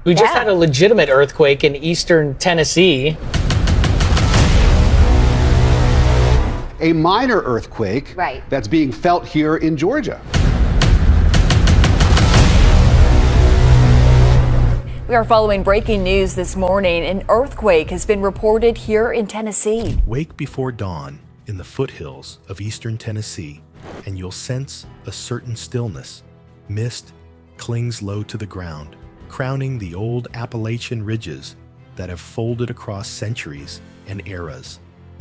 We just had a legitimate earthquake in eastern Tennessee. A minor earthquake that's being felt here in Georgia. We are following breaking news this morning. An earthquake has been reported here in Tennessee. Wake before dawn in the foothills of eastern Tennessee, and you'll sense a certain stillness. Mist clings low to the ground, crowning the old Appalachian ridges that have folded across centuries and eras.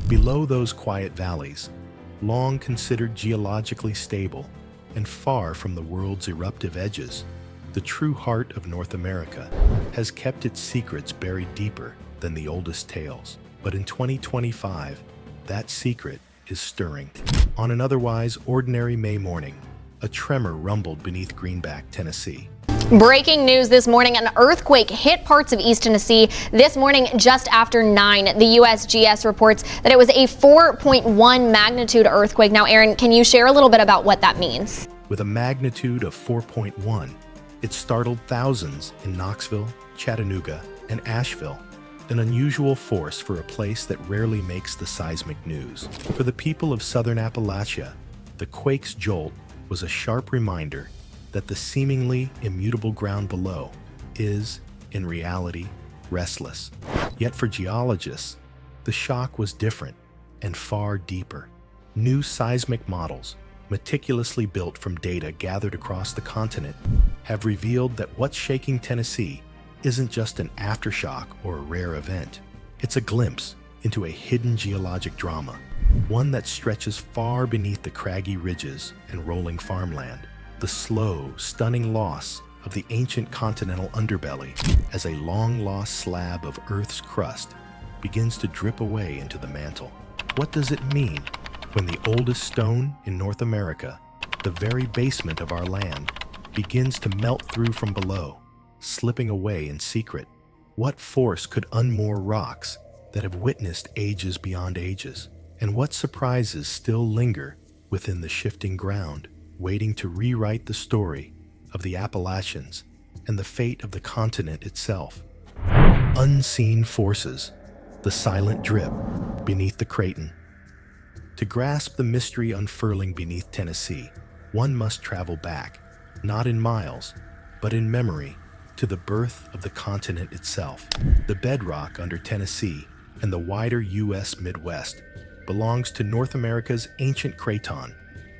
Below those quiet valleys, long considered geologically stable and far from the world's eruptive edges, the true heart of North America has kept its secrets buried deeper than the oldest tales. But in 2025, that secret is stirring. On an otherwise ordinary May morning, a tremor rumbled beneath Greenback, Tennessee. Breaking news this morning, an earthquake hit parts of East Tennessee this morning just after 9. The USGS reports that it was a 4.1 magnitude earthquake. Now, Aaron, can you share a little bit about what that means? With a magnitude of 4.1, it startled thousands in Knoxville, Chattanooga, and Asheville, an unusual force for a place that rarely makes the seismic news. For the people of southern Appalachia, the quake's jolt was a sharp reminder that the seemingly immutable ground below is, in reality, restless. Yet for geologists, the shock was different and far deeper. New seismic models, meticulously built from data gathered across the continent, have revealed that what's shaking Tennessee isn't just an aftershock or a rare event. It's a glimpse into a hidden geologic drama, one that stretches far beneath the craggy ridges and rolling farmland. The slow, stunning loss of the ancient continental underbelly as a long-lost slab of Earth's crust begins to drip away into the mantle. What does it mean when the oldest stone in North America, the very basement of our land, begins to melt through from below, slipping away in secret? What force could unmoor rocks that have witnessed ages beyond ages? And what surprises still linger within the shifting ground, waiting to rewrite the story of the Appalachians and the fate of the continent itself? Unseen forces, the silent drip beneath the Craton. To grasp the mystery unfurling beneath Tennessee, one must travel back, not in miles, but in memory, to the birth of the continent itself. The bedrock under Tennessee and the wider U.S. Midwest belongs to North America's ancient Craton,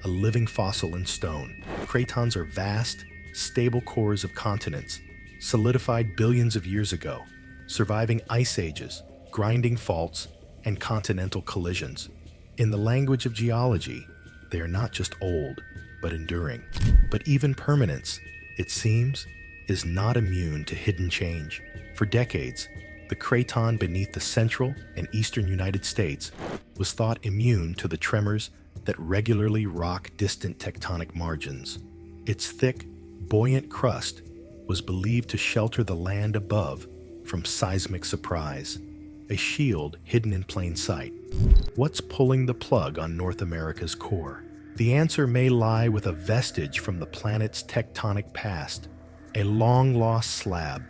a living fossil in stone. Cratons are vast, stable cores of continents, solidified billions of years ago, surviving ice ages, grinding faults, and continental collisions. In the language of geology, they are not just old, but enduring. But even permanence, it seems, is not immune to hidden change. For decades, the Craton beneath the central and eastern United States was thought immune to the tremors that regularly rock distant tectonic margins. Its thick, buoyant crust was believed to shelter the land above from seismic surprise, a shield hidden in plain sight. What's pulling the plug on North America's core? The answer may lie with a vestige from the planet's tectonic past, a long-lost slab,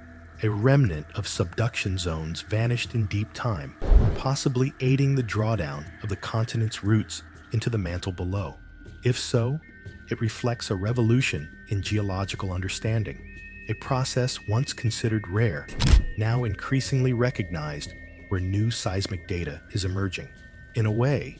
a remnant of subduction zones vanished in deep time, possibly aiding the drawdown of the continent's roots into the mantle below. If so, it reflects a revolution in geological understanding, a process once considered rare, now increasingly recognized where new seismic data is emerging. In a way,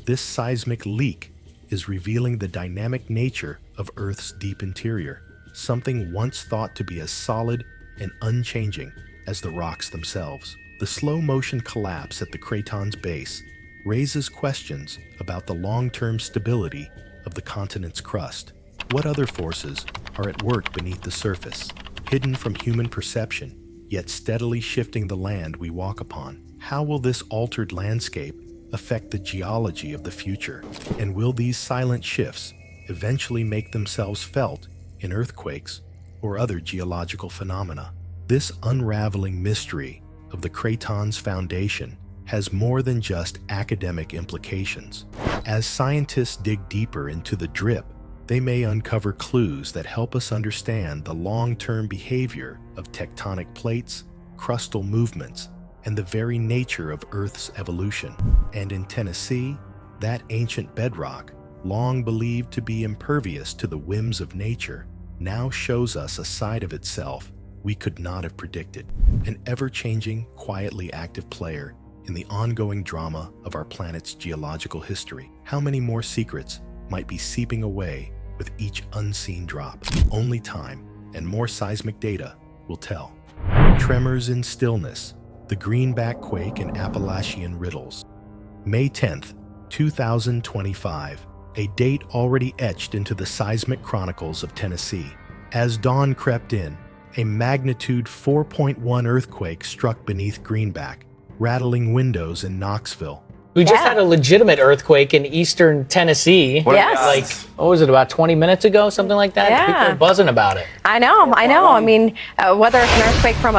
this seismic leak is revealing the dynamic nature of Earth's deep interior, something once thought to be as solid and unchanging as the rocks themselves. The slow-motion collapse at the Craton's base raises questions about the long-term stability of the continent's crust. What other forces are at work beneath the surface, hidden from human perception, yet steadily shifting the land we walk upon? How will this altered landscape affect the geology of the future? And will these silent shifts eventually make themselves felt in earthquakes or other geological phenomena? This unraveling mystery of the Craton's foundation has more than just academic implications. As scientists dig deeper into the drip They may uncover clues that help us understand the long-term behavior of tectonic plates, crustal movements, and the very nature of Earth's evolution. And in Tennessee, that ancient bedrock, long believed to be impervious to the whims of nature, now shows us a side of itself we could not have predicted. An ever-changing, quietly active player in the ongoing drama of our planet's geological history. How many more secrets might be seeping away with each unseen drop? Only time and more seismic data will tell. Tremors in Stillness, the Greenback Quake and Appalachian Riddles. May 10th, 2025, a date already etched into the seismic chronicles of Tennessee. As dawn crept in, a magnitude 4.1 earthquake struck beneath Greenback, rattling windows in Knoxville. We just had a legitimate earthquake in eastern Tennessee. Yes. Like, what was it, about 20 minutes ago? Something like that? Yeah. People are buzzing about it. I know. I mean, whether it's an earthquake from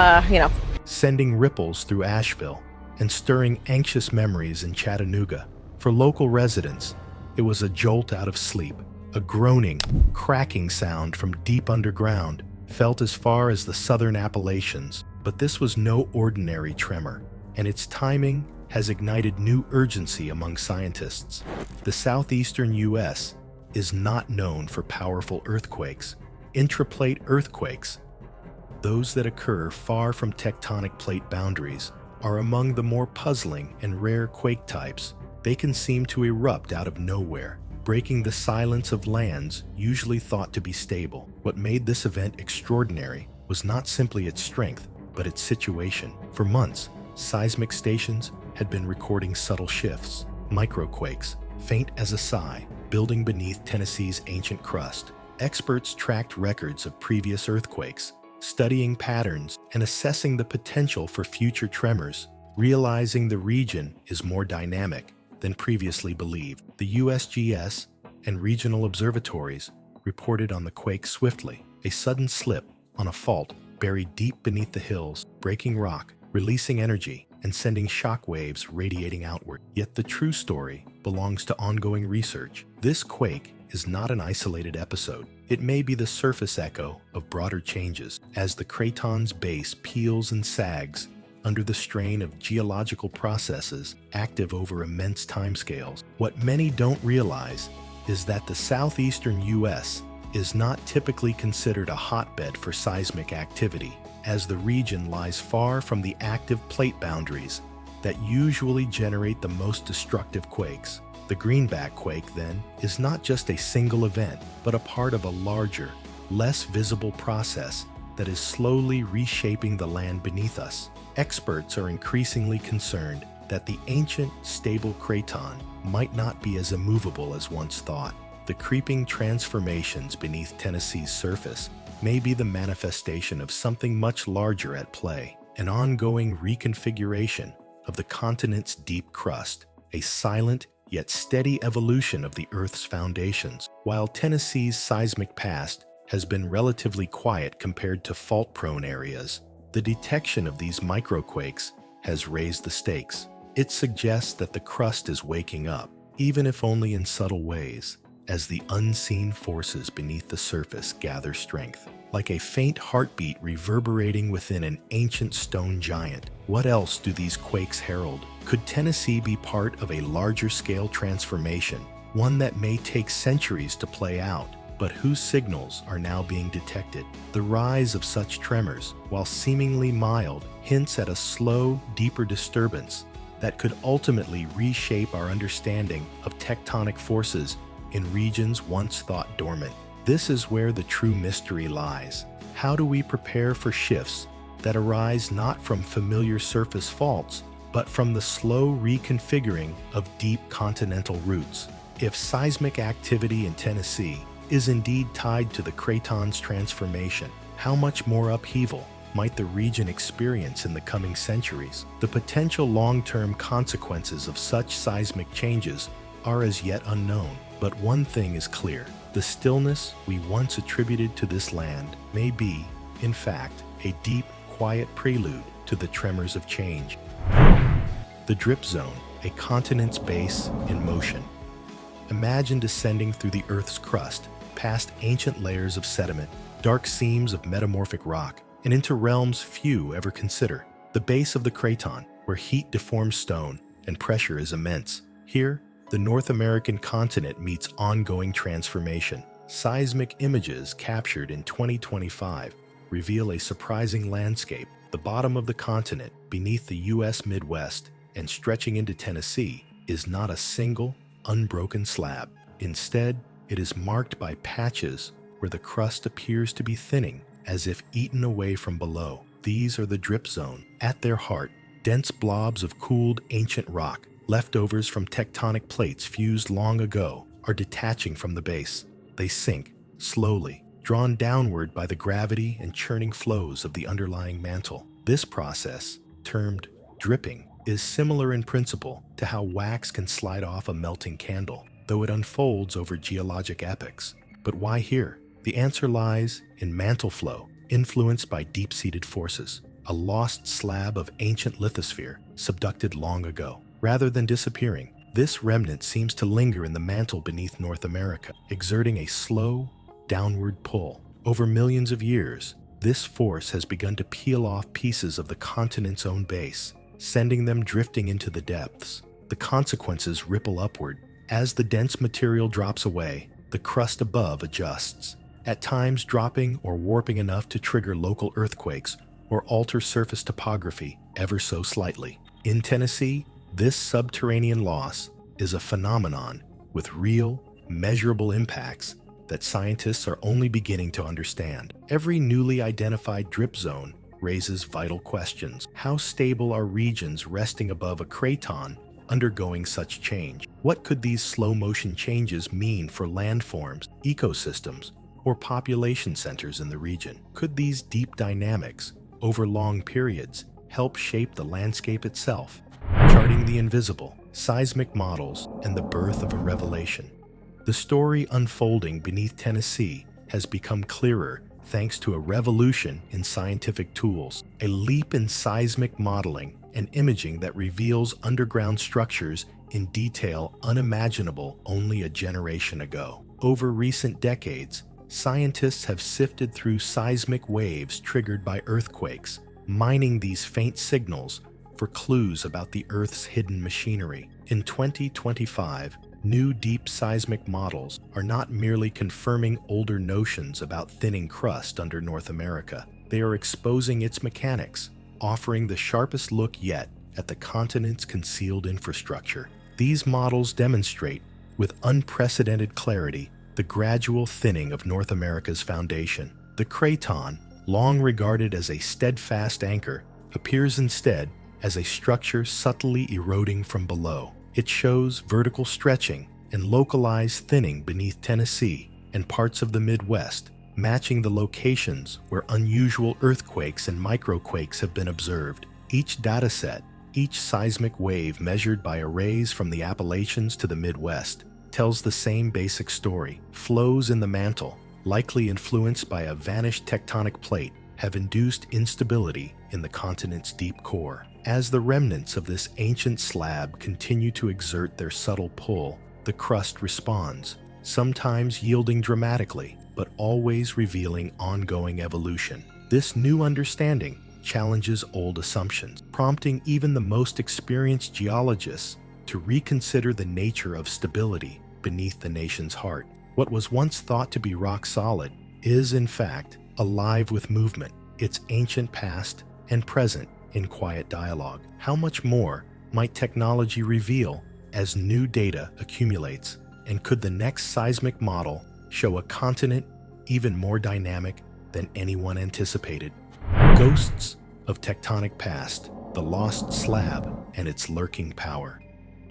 sending ripples through Asheville and stirring anxious memories in Chattanooga. For local residents, it was a jolt out of sleep, a groaning, cracking sound from deep underground, felt as far as the southern Appalachians. But this was no ordinary tremor, and its timing has ignited new urgency among scientists. The southeastern U.S. is not known for powerful earthquakes. Intraplate earthquakes, those that occur far from tectonic plate boundaries, are among the more puzzling and rare quake types. They can seem to erupt out of nowhere, breaking the silence of lands usually thought to be stable. What made this event extraordinary was not simply its strength, but its situation. For months, seismic stations had been recording subtle shifts, microquakes, faint as a sigh, building beneath Tennessee's ancient crust. Experts tracked records of previous earthquakes, studying patterns and assessing the potential for future tremors, realizing the region is more dynamic than previously believed. The USGS and regional observatories reported on the quake swiftly, a sudden slip on a fault buried deep beneath the hills, breaking rock, releasing energy, and sending shock waves radiating outward. Yet the true story belongs to ongoing research. This quake is not an isolated episode. It may be the surface echo of broader changes as the Craton's base peels and sags under the strain of geological processes active over immense timescales. What many don't realize is that the southeastern U.S. is not typically considered a hotbed for seismic activity, as the region lies far from the active plate boundaries that usually generate the most destructive quakes. The Greenback quake, then, is not just a single event, but a part of a larger, less visible process that is slowly reshaping the land beneath us. Experts are increasingly concerned that the ancient, stable Craton might not be as immovable as once thought. The creeping transformations beneath Tennessee's surface may be the manifestation of something much larger at play, an ongoing reconfiguration of the continent's deep crust, a silent yet steady evolution of the Earth's foundations. While Tennessee's seismic past has been relatively quiet compared to fault-prone areas, the detection of these microquakes has raised the stakes. It suggests that the crust is waking up, even if only in subtle ways, as the unseen forces beneath the surface gather strength. Like a faint heartbeat reverberating within an ancient stone giant. What else do these quakes herald? Could Tennessee be part of a larger-scale transformation, one that may take centuries to play out, but whose signals are now being detected? The rise of such tremors, while seemingly mild, hints at a slow, deeper disturbance that could ultimately reshape our understanding of tectonic forces in regions once thought dormant. This is where the true mystery lies. How do we prepare for shifts that arise not from familiar surface faults, but from the slow reconfiguring of deep continental roots? If seismic activity in Tennessee is indeed tied to the Craton's transformation, how much more upheaval might the region experience in the coming centuries? The potential long-term consequences of such seismic changes are as yet unknown, but one thing is clear. The stillness we once attributed to this land may be, in fact, a deep, quiet prelude to the tremors of change. The drip zone, a continent's base in motion. Imagine descending through the Earth's crust, past ancient layers of sediment, dark seams of metamorphic rock, and into realms few ever consider. The base of the Craton, where heat deforms stone and pressure is immense. Here, the North American continent meets ongoing transformation. Seismic images captured in 2025 reveal a surprising landscape. The bottom of the continent, beneath the U.S. Midwest and stretching into Tennessee, is not a single, unbroken slab. Instead, it is marked by patches where the crust appears to be thinning, as if eaten away from below. These are the drip zone. At their heart, dense blobs of cooled ancient rock, leftovers from tectonic plates fused long ago, are detaching from the base. They sink, slowly, drawn downward by the gravity and churning flows of the underlying mantle. This process, termed dripping, is similar in principle to how wax can slide off a melting candle, though it unfolds over geologic epochs. But why here? The answer lies in mantle flow, influenced by deep-seated forces, a lost slab of ancient lithosphere subducted long ago. Rather than disappearing, this remnant seems to linger in the mantle beneath North America, exerting a slow, downward pull. Over millions of years, this force has begun to peel off pieces of the continent's own base, sending them drifting into the depths. The consequences ripple upward. As the dense material drops away, the crust above adjusts, at times dropping or warping enough to trigger local earthquakes or alter surface topography ever so slightly. In Tennessee, this subterranean loss is a phenomenon with real, measurable impacts that scientists are only beginning to understand. Every newly identified drip zone raises vital questions. How stable are regions resting above a craton undergoing such change? What could these slow-motion changes mean for landforms, ecosystems, or population centers in the region? Could these deep dynamics, over long periods, help shape the landscape itself? Charting the invisible, seismic models, and the birth of a revelation. The story unfolding beneath Tennessee has become clearer thanks to a revolution in scientific tools, a leap in seismic modeling and imaging that reveals underground structures in detail unimaginable only a generation ago. Over recent decades, scientists have sifted through seismic waves triggered by earthquakes, mining these faint signals for clues about the Earth's hidden machinery. In 2025, new deep seismic models are not merely confirming older notions about thinning crust under North America. They are exposing its mechanics, offering the sharpest look yet at the continent's concealed infrastructure. These models demonstrate, with unprecedented clarity, the gradual thinning of North America's foundation. The Craton, long regarded as a steadfast anchor, appears instead as a structure subtly eroding from below. It shows vertical stretching and localized thinning beneath Tennessee and parts of the Midwest, matching the locations where unusual earthquakes and microquakes have been observed. Each dataset, each seismic wave measured by arrays from the Appalachians to the Midwest, tells the same basic story. Flows in the mantle, likely influenced by a vanished tectonic plate, have induced instability in the continent's deep core. As the remnants of this ancient slab continue to exert their subtle pull, the crust responds, sometimes yielding dramatically, but always revealing ongoing evolution. This new understanding challenges old assumptions, prompting even the most experienced geologists to reconsider the nature of stability beneath the nation's heart. What was once thought to be rock solid is, in fact, alive with movement, its ancient past and present in quiet dialogue. How much more might technology reveal as new data accumulates? And could the next seismic model show a continent even more dynamic than anyone anticipated? Ghosts of tectonic past, the lost slab, and its lurking power.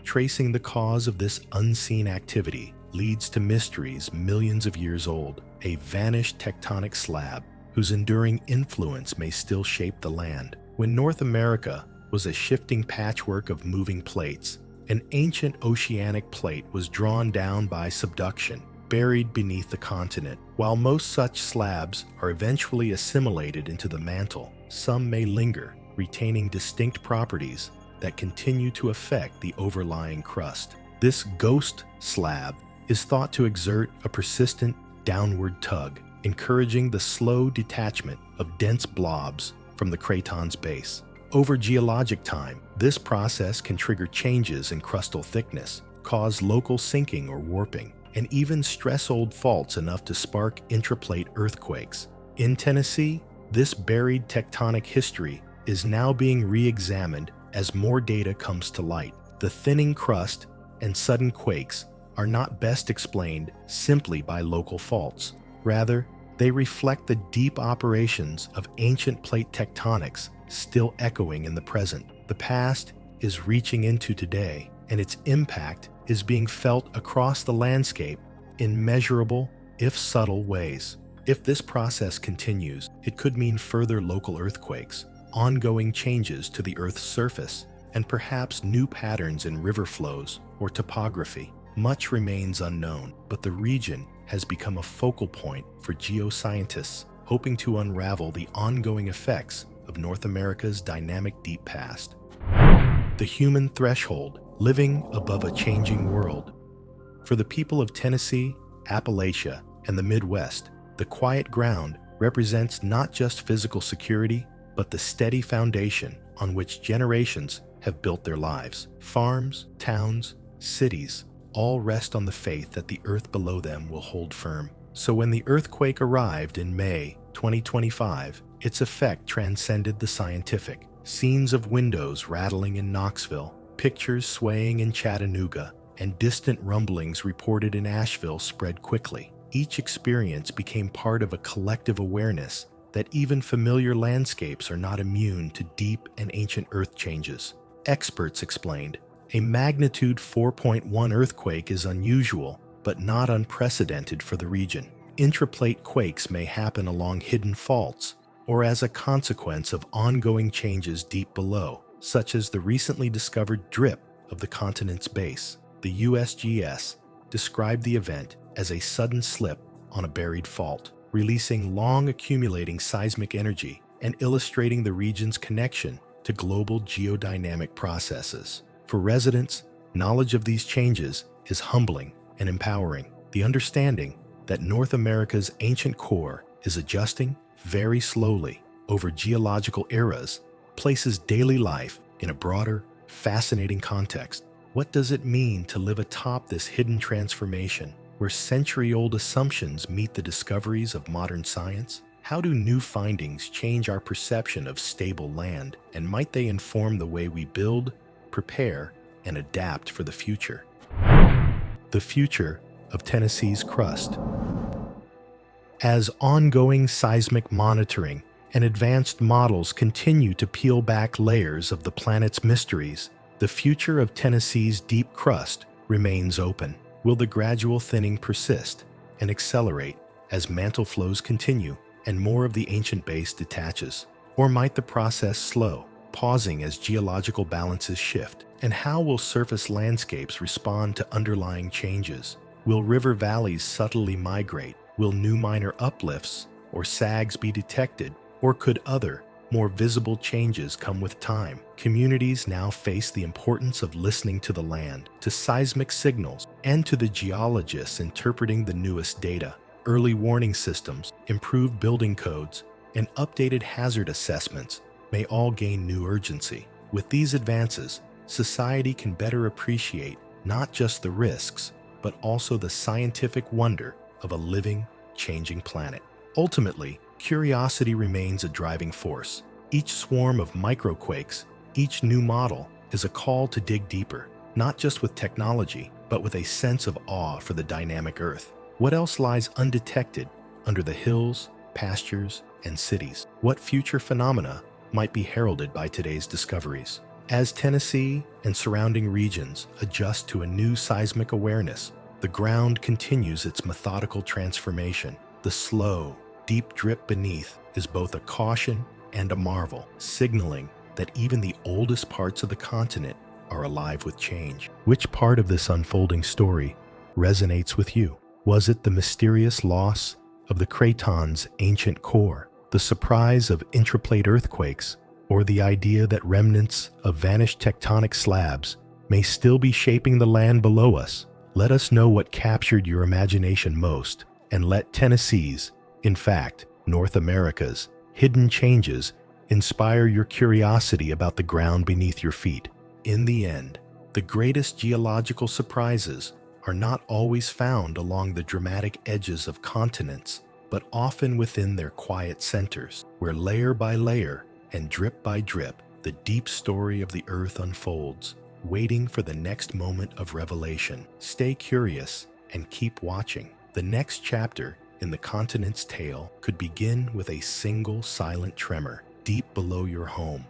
Tracing the cause of this unseen activity leads to mysteries millions of years old. A vanished tectonic slab whose enduring influence may still shape the land. When North America was a shifting patchwork of moving plates, an ancient oceanic plate was drawn down by subduction, buried beneath the continent. While most such slabs are eventually assimilated into the mantle, some may linger, retaining distinct properties that continue to affect the overlying crust. This ghost slab is thought to exert a persistent, downward tug, encouraging the slow detachment of dense blobs from the Craton's base. Over geologic time, this process can trigger changes in crustal thickness, cause local sinking or warping, and even stress old faults enough to spark intraplate earthquakes. In Tennessee, this buried tectonic history is now being re-examined as more data comes to light. The thinning crust and sudden quakes are not best explained simply by local faults. Rather, they reflect the deep operations of ancient plate tectonics still echoing in the present. The past is reaching into today, and its impact is being felt across the landscape in measurable, if subtle, ways. If this process continues, it could mean further local earthquakes, ongoing changes to the Earth's surface, and perhaps new patterns in river flows or topography. Much remains unknown, but the region has become a focal point for geoscientists hoping to unravel the ongoing effects of North America's dynamic deep past. The human threshold, living above a changing world. For the people of Tennessee, Appalachia, and the Midwest, the quiet ground represents not just physical security, but the steady foundation on which generations have built their lives. Farms, towns, cities, all rest on the faith that the earth below them will hold firm. So when the earthquake arrived in May 2025, its effect transcended the scientific. Scenes of windows rattling in Knoxville, pictures swaying in Chattanooga, and distant rumblings reported in Asheville spread quickly. Each experience became part of a collective awareness that even familiar landscapes are not immune to deep and ancient earth changes. Experts explained, a magnitude 4.1 earthquake is unusual, but not unprecedented for the region. Intraplate quakes may happen along hidden faults, or as a consequence of ongoing changes deep below, such as the recently discovered drip of the continent's base. The USGS described the event as a sudden slip on a buried fault, releasing long accumulating seismic energy and illustrating the region's connection to global geodynamic processes. For residents, knowledge of these changes is humbling and empowering. The understanding that North America's ancient core is adjusting very slowly over geological eras places daily life in a broader, fascinating context. What does it mean to live atop this hidden transformation, where century-old assumptions meet the discoveries of modern science? How do new findings change our perception of stable land, and might they inform the way we build, prepare, and adapt for the future? The future of Tennessee's crust. As ongoing seismic monitoring and advanced models continue to peel back layers of the planet's mysteries, the future of Tennessee's deep crust remains open. Will the gradual thinning persist and accelerate as mantle flows continue and more of the ancient base detaches? Or might the process slow, pausing as geological balances shift? And how will surface landscapes respond to underlying changes? Will river valleys subtly migrate? Will new minor uplifts or sags be detected? Or could other, more visible changes come with time? Communities now face the importance of listening to the land, to seismic signals, and to the geologists interpreting the newest data. Early warning systems, improved building codes, and updated hazard assessments may all gain new urgency. With these advances, society can better appreciate not just the risks, but also the scientific wonder of a living, changing planet. Ultimately, curiosity remains a driving force. Each swarm of microquakes, each new model, is a call to dig deeper, not just with technology, but with a sense of awe for the dynamic Earth. What else lies undetected under the hills, pastures, and cities? What future phenomena might be heralded by today's discoveries? As Tennessee and surrounding regions adjust to a new seismic awareness, the ground continues its methodical transformation. The slow, deep drip beneath is both a caution and a marvel, signaling that even the oldest parts of the continent are alive with change. Which part of this unfolding story resonates with you? Was it the mysterious loss of the Craton's ancient core, the surprise of intraplate earthquakes, or the idea that remnants of vanished tectonic slabs may still be shaping the land below us? Let us know what captured your imagination most, and let Tennessee's, in fact, North America's, hidden changes inspire your curiosity about the ground beneath your feet. In the end, the greatest geological surprises are not always found along the dramatic edges of continents, but often within their quiet centers, where layer by layer and drip by drip, the deep story of the Earth unfolds, waiting for the next moment of revelation. Stay curious and keep watching. The next chapter in the continent's tale could begin with a single silent tremor deep below your home.